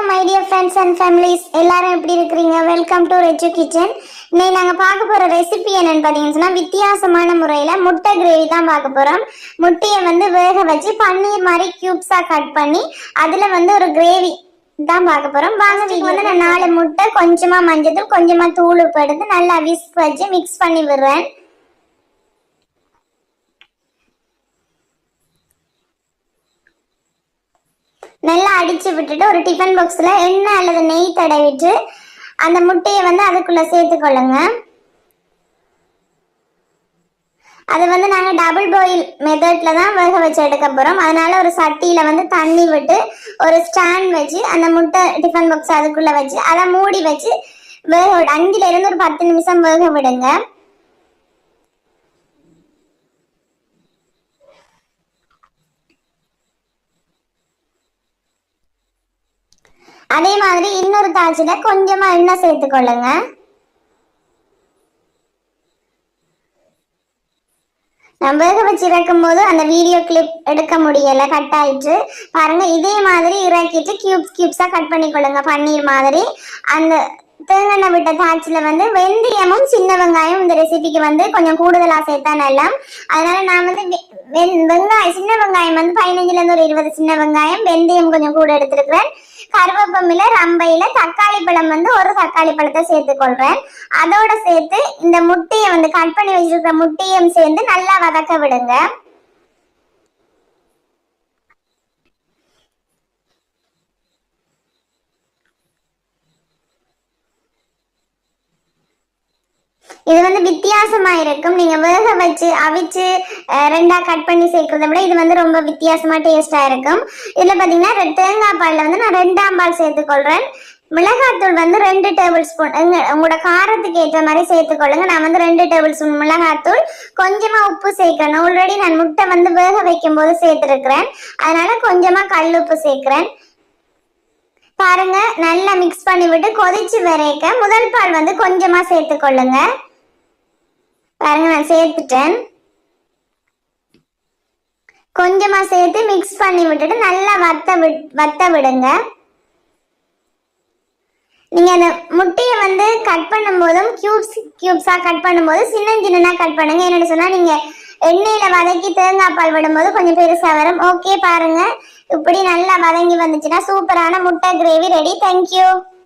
my dear friends and families, எல்லாரும் எப்படி இருக்கீங்க? Welcome to Rechu kitchen. இன்னைக்கு நாங்க பார்க்க போற ரெசிபி என்னன்னு பாத்தீங்கன்னா வித்தியாசமான முறையில முட்டை கிரேவி தான் பார்க்க போறோம். முட்டையை வேக வச்சு பன்னீர் மாதிரி கியூப்ஸா கட் பண்ணி அதுல ஒரு கிரேவி தான் பார்க்க போறோம். வாங்க வீட்டுக்கு நான் 4 முட்டை, கொஞ்சமா மஞ்சள், கொஞ்சமா தூள் உப்பு எடுத்து நல்லா விஸ்க் வச்சு மிக்ஸ் பண்ணி விடுறேன். நல்லா அடிச்சு விட்டுட்டு ஒரு டிஃபன் பாக்ஸ்ல எண்ணெய் அல்லது நெய் தடவிட்டு அந்த முட்டையை அதுக்குள்ள சேர்த்துக்கொள்ளுங்க. அது நாங்க டபுள் பாயில் மெத்தட்ல தான் வேக வச்சு எடுக்க போறோம். அதனால ஒரு சட்டியில தண்ணி விட்டு ஒரு ஸ்டாண்ட் வச்சு அந்த முட்டை டிஃபன் பாக்ஸ் அதுக்குள்ள வச்சு அதை மூடி வச்சு வேக 5ல இருந்து ஒரு 10 நிமிஷம் வேக விடுங்க. அதே மாதிரி இன்னொரு தாச்சில கொஞ்சமா எண்ணெய் சேர்த்துக்கொள்ளுங்க. நான் வேக வச்சு இறக்கும் போது அந்த வீடியோ கிளிப் எடுக்க முடியல, கட் ஆயிட்டு. பாருங்க, இதே மாதிரி இறக்கிட்டு கியூப்ஸா கட் பண்ணிக்கொள்ளுங்க பன்னீர் மாதிரி. அந்த தேங்காய் விட்ட தாச்சில வெந்தயமும் சின்ன வெங்காயம் இந்த ரெசிபிக்கு கொஞ்சம் கூடுதலா சேர்த்தா நல்லா. அதனால நான் வெங்காயம் சின்ன வெங்காயம் 15ல இருந்து ஒரு 20 சின்ன வெங்காயம், வெந்தயம் கொஞ்சம் கூட எடுத்திருக்கிறேன். கருவேப்பமில, ரம்பையில, தக்காளி பழம் ஒரு தக்காளி பழத்தை சேர்த்துக்கொள்றேன். அதோட சேர்த்து இந்த முட்டையை கட் பண்ணி வச்சிருக்கிற முட்டையும் சேர்ந்து நல்லா வதக்க விடுங்க. இது வித்தியாசமா இருக்கும். நீங்க வேக வச்சு அவிச்சு ரெண்டா கட் பண்ணி சேர்க்கறத விட இது ரொம்ப வித்தியாசமா டேஸ்டா இருக்கும். இதுல பாத்தீங்கன்னா தேங்காய் பால்ல நான் 2ஆம் பால் சேர்த்துக்கொள்றேன். மிளகாத்தூள் 2 டேபிள் ஸ்பூன் உங்களோட காரத்துக்கு ஏற்ற மாதிரி சேர்த்துக்கொள்ளுங்க. நான் 2 டேபிள் ஸ்பூன் மிளகாத்தூள், கொஞ்சமா உப்பு சேர்க்கிறேன். ஆல்ரெடி நான் முட்டை வேக வைக்கும் போது சேர்த்திருக்கிறேன். அதனால கொஞ்சமா கல் உப்பு சேர்க்கிறேன். பாருங்க, நல்லா மிக்ஸ் பண்ணி விட்டு கொதிச்சு வரைக்க முதல் பால் கொஞ்சமா சேர்த்துக்கொள்ளுங்க. பாருங்க, நான் சேர்த்துட்டேன். கொஞ்சமா சேர்த்து மிக்ஸ் பண்ணி விட்டுட்டு நல்லா வத்த விடுங்க. நீங்க அந்த முட்டையை கட் பண்ணும் போதும் கியூப்ஸா கட் பண்ணும்போது சின்ன கட் பண்ணுங்க. என்னன்னு சொன்னா நீங்க எண்ணெயில வதக்கி தேங்காய் பால் விடும்போது கொஞ்சம் பெருசா வரும். ஓகே, பாருங்க, இப்படி நல்லா வதங்கி வந்துச்சுன்னா சூப்பரான முட்டை கிரேவி ரெடி. தேங்க்யூ.